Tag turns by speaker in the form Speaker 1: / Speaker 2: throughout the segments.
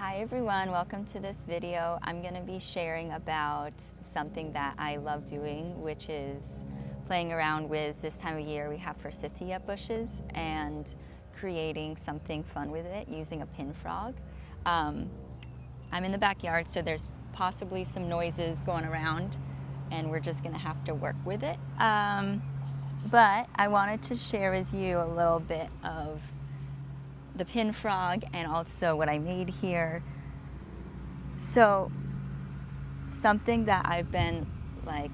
Speaker 1: Hi everyone, welcome to this video. I'm going to be sharing about something that I love doing, which is playing around with. This time of year we have forsythia bushes and creating something fun with it using a pin frog. I'm in the backyard, so there's possibly some noises going around and we're just going to have to work with it. But I wanted to share with you a little bit of the pin frog and also what I made here. So something that I've been like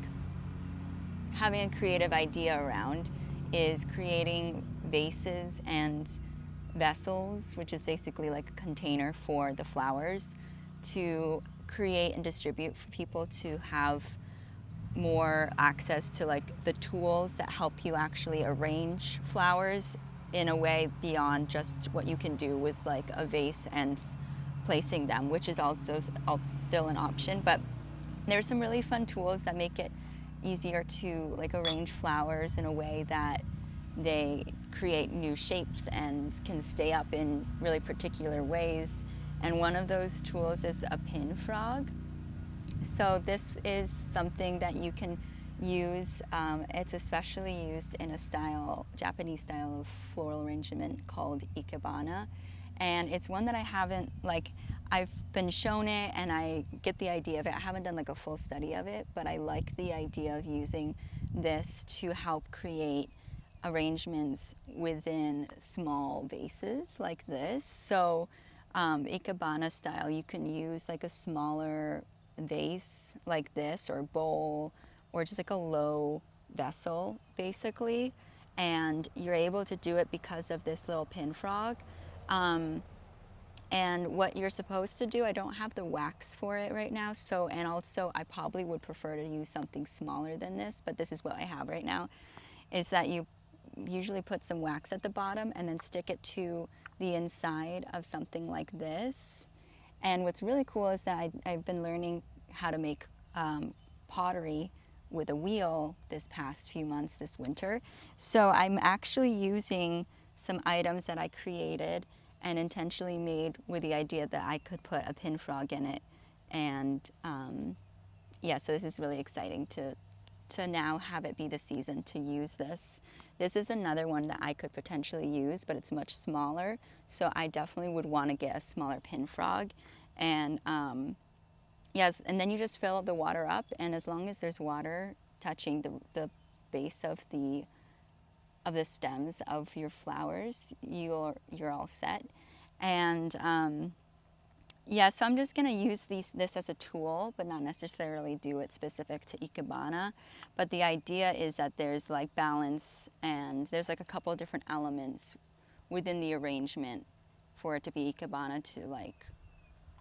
Speaker 1: having a creative idea around is creating vases and vessels, which is basically like a container for the flowers, to create and distribute for people to have more access to like the tools that help you actually arrange flowers in a way beyond just what you can do with like a vase and placing them, which is also still an option. But there's some really fun tools that make it easier to like arrange flowers in a way that they create new shapes and can stay up in really particular ways. And one of those tools is a pin frog. So this is something that you can use. It's especially used in a style, Japanese style of floral arrangement called ikebana. And it's one that I haven't, like, I've been shown it and I get the idea of it. I haven't done like a full study of it, but I like the idea of using this to help create arrangements within small vases like this. So ikebana style, you can use like a smaller vase like this or bowl or just like a low vessel basically, and you're able to do it because of this little pin frog. And what you're supposed to do, I don't have the wax for it right now, so, and also I probably would prefer to use something smaller than this, but this is what I have right now, is that you usually put some wax at the bottom and then stick it to the inside of something like this. And what's really cool is that I've been learning how to make pottery with a wheel this past few months this winter. So I'm actually using some items that I created and intentionally made with the idea that I could put a pin frog in it. And yeah, so this is really exciting to now have it be the season to use this. This is another one that I could potentially use, but it's much smaller. So I definitely would want to get a smaller pin frog. And yes, and then you just fill the water up, and as long as there's water touching the base of the stems of your flowers, you're all set. And yeah, so I'm just gonna use this as a tool, but not necessarily do it specific to ikebana. But the idea is that there's like balance and there's like a couple of different elements within the arrangement for it to be ikebana, to like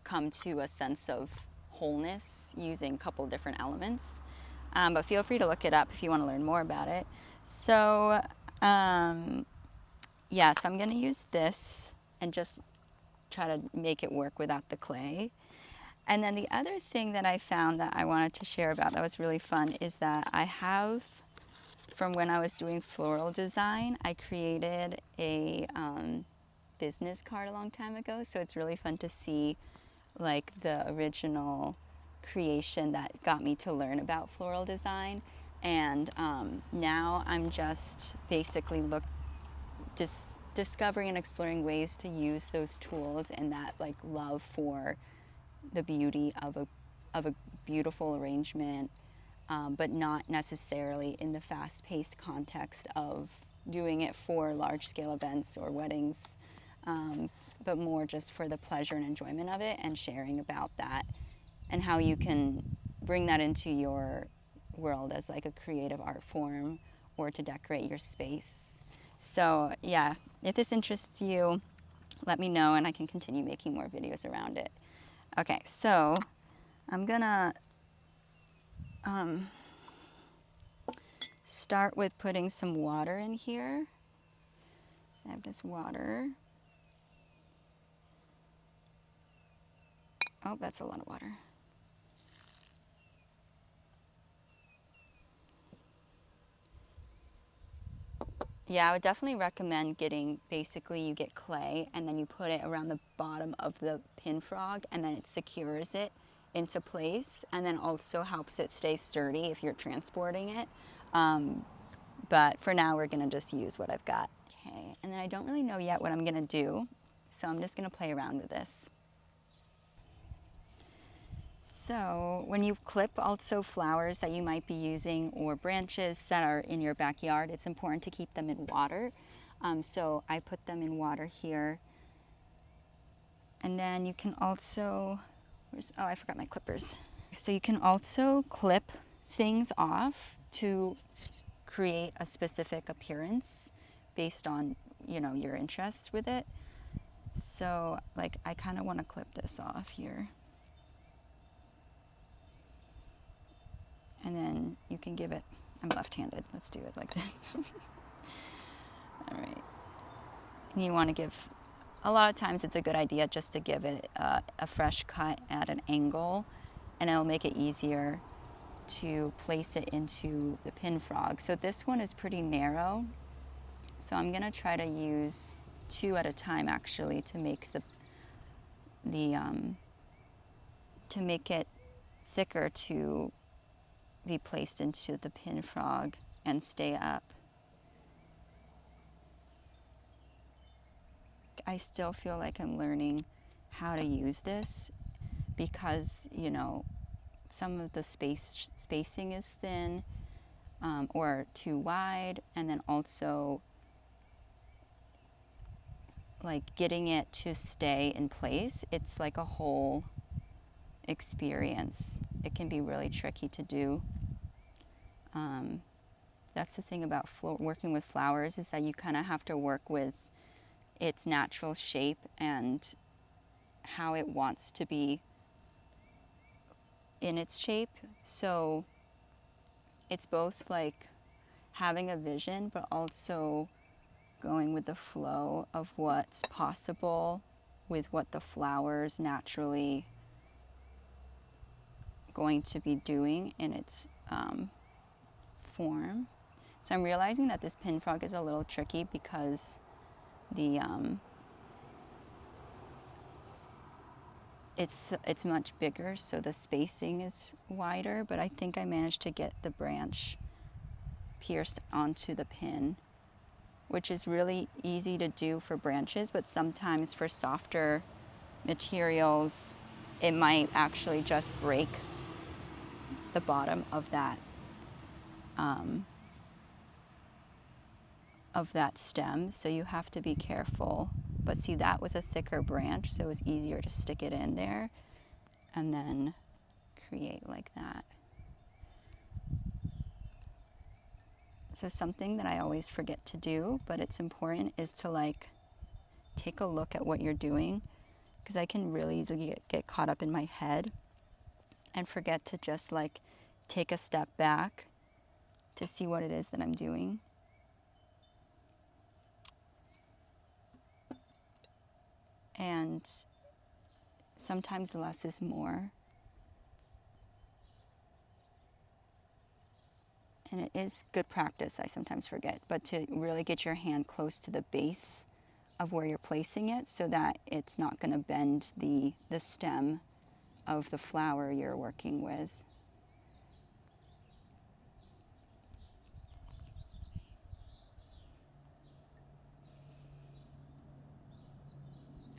Speaker 1: come to a sense of wholeness using a couple of different elements. But feel free to look it up if you want to learn more about it. So yeah, so I'm gonna use this and just try to make it work without the clay. And then the other thing that I found that I wanted to share about that was really fun is that I have, from when I was doing floral design, I created a business card a long time ago. So it's really fun to see like the original creation that got me to learn about floral design. And now I'm just basically discovering and exploring ways to use those tools and that like love for the beauty of a beautiful arrangement, but not necessarily in the fast-paced context of doing it for large-scale events or weddings, but more just for the pleasure and enjoyment of it, and sharing about that and how you can bring that into your world as like a creative art form or to decorate your space. So yeah, if this interests you, let me know and I can continue making more videos around it. Okay, so I'm gonna start with putting some water in here. I have this water. Oh, that's a lot of water. Yeah, I would definitely recommend getting, basically you get clay and then you put it around the bottom of the pin frog and then it secures it into place and then also helps it stay sturdy if you're transporting it. But for now, we're gonna just use what I've got. Okay, and then I don't really know yet what I'm gonna do, so I'm just gonna play around with this. So when you clip also flowers that you might be using or branches that are in your backyard, it's important to keep them in water. So I put them in water here. And then you can also, oh, I forgot my clippers. So you can also clip things off to create a specific appearance based on, you know, your interest with it. So like I kind of want to clip this off here. And then you can give it, I'm left-handed, let's do it like this. All right. And you want to give, a lot of times it's a good idea just to give it a fresh cut at an angle, and it'll make it easier to place it into the pin frog. So this one is pretty narrow, so I'm gonna try to use 2 at a time actually to make to make it thicker to be placed into the pin frog and stay up. I still feel like I'm learning how to use this because, you know, some of the spacing is thin or too wide, and then also like getting it to stay in place, it's like a whole experience. It can be really tricky to do. That's the thing about working with flowers, is that you kind of have to work with its natural shape and how it wants to be in its shape. So it's both like having a vision, but also going with the flow of what's possible with what the flower's naturally going to be doing in its form. So I'm realizing that this pin frog is a little tricky because the it's much bigger, so the spacing is wider, but I think I managed to get the branch pierced onto the pin, which is really easy to do for branches, but sometimes for softer materials, it might actually just break the bottom of that stem, so you have to be careful. But see, that was a thicker branch, so it was easier to stick it in there and then create like that. So something that I always forget to do, but it's important, is to like take a look at what you're doing, because I can really easily get caught up in my head and forget to just like take a step back to see what it is that I'm doing. And sometimes less is more. And it is good practice, I sometimes forget, but to really get your hand close to the base of where you're placing it so that it's not going to bend the stem of the flower you're working with.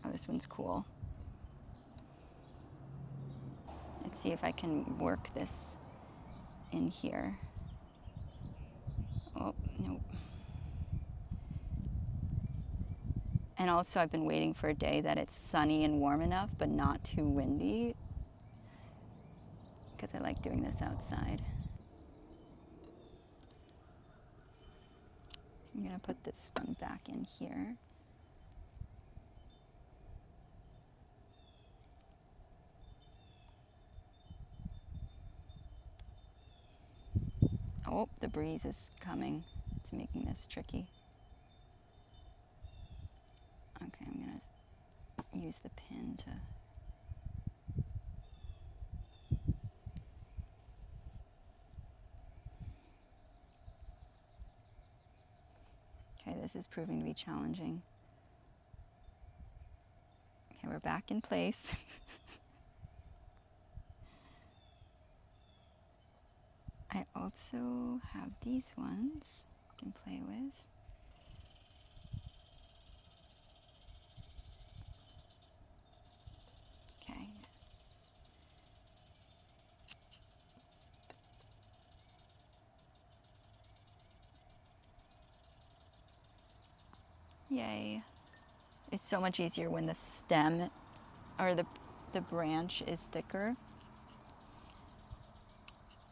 Speaker 1: Oh, this one's cool. Let's see if I can work this in here. Oh, nope. And also I've been waiting for a day that it's sunny and warm enough, but not too windy, because I like doing this outside. I'm gonna put this one back in here. Oh, the breeze is coming. It's making this tricky. Okay, I'm gonna use the pin to... this is proving to be challenging. Okay, we're back in place. I also have these ones I can play with. Okay, yes. Yay. It's so much easier when the stem or the branch is thicker,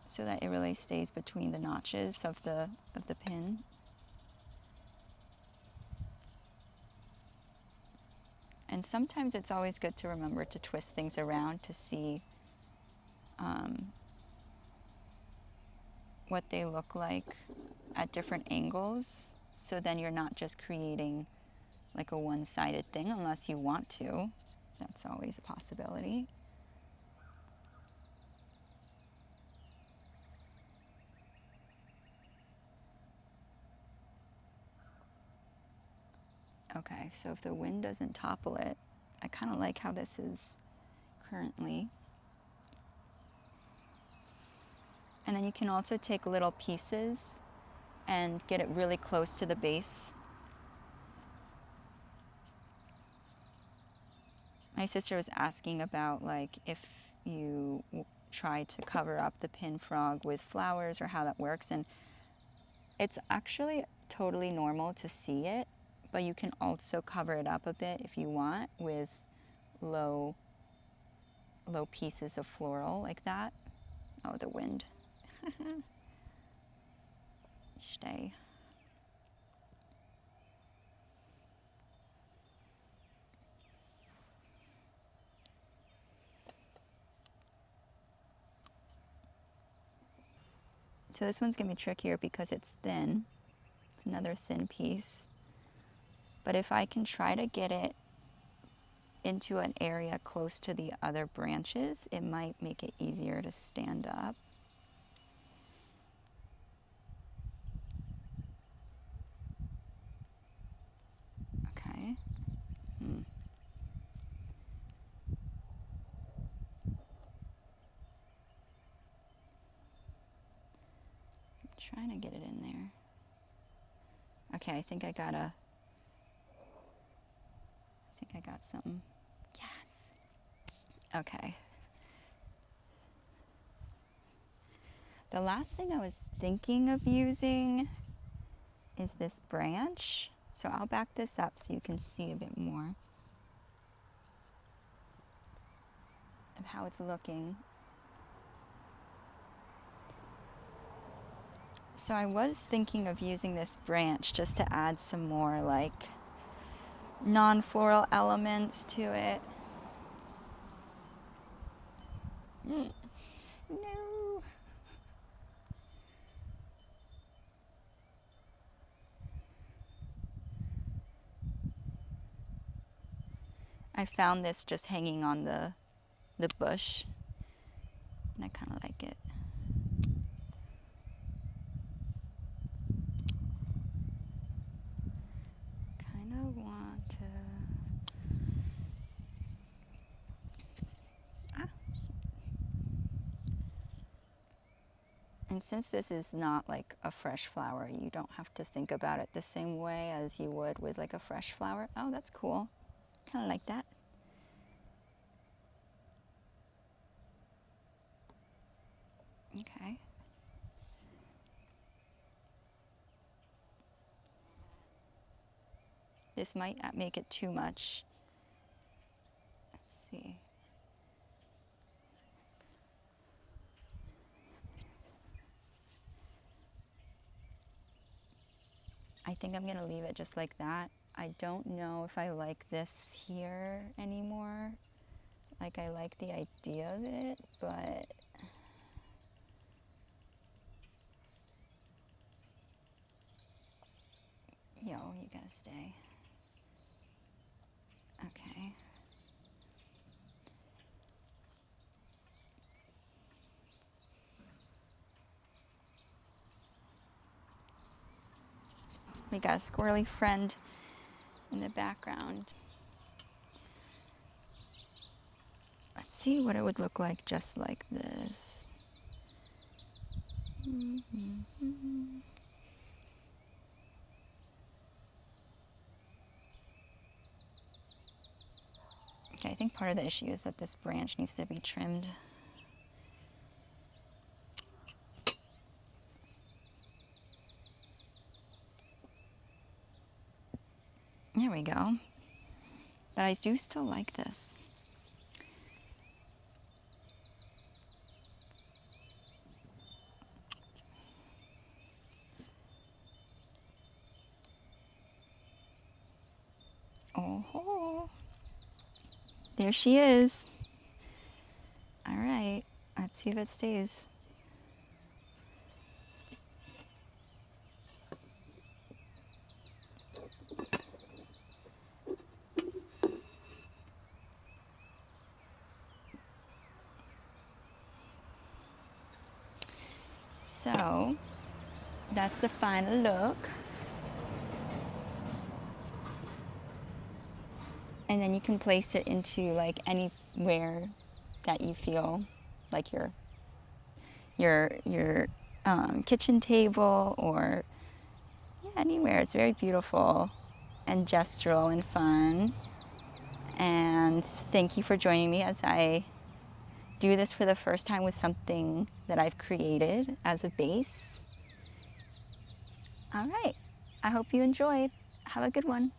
Speaker 1: so that it really stays between the notches of the pin. And sometimes it's always good to remember to twist things around to see what they look like at different angles, so then you're not just creating like a one-sided thing unless you want to. That's always a possibility. Okay, so if the wind doesn't topple it, I kind of like how this is currently. And then you can also take little pieces and get it really close to the base. My sister was asking about like if you try to cover up the pin frog with flowers or how that works, and it's actually totally normal to see it, but you can also cover it up a bit if you want with low pieces of floral like that. Oh, the wind. Stay. So this one's gonna be trickier because it's thin. It's another thin piece. But if I can try to get it into an area close to the other branches, it might make it easier to stand up. Okay. Trying to get it in there. Okay, I think I got something. Yes. Okay. The last thing I was thinking of using is this branch. So I'll back this up so you can see a bit more of how it's looking. So I was thinking of using this branch just to add some more like non-floral elements to it. No. I found this just hanging on the bush, and I kind of like it. Kind of want to... And since this is not like a fresh flower, you don't have to think about it the same way as you would with like a fresh flower. Oh, that's cool. Kind of like that. Okay. This might make it too much. Let's see. I think I'm gonna leave it just like that. I don't know if I like this here anymore. Like, I like the idea of it, but yo, you gotta stay. Okay. We got a squirrely friend in the background. Let's see what it would look like just like this. Okay, I think part of the issue is that this branch needs to be trimmed. There we go. But I do still like this. Oh, there she is. All right, let's see if it stays. So that's the final look. And then you can place it into like anywhere that you feel like your kitchen table, or anywhere. It's very beautiful and gestural and fun. And thank you for joining me as I do this for the first time with something that I've created as a base. All right, I hope you enjoyed. Have a good one.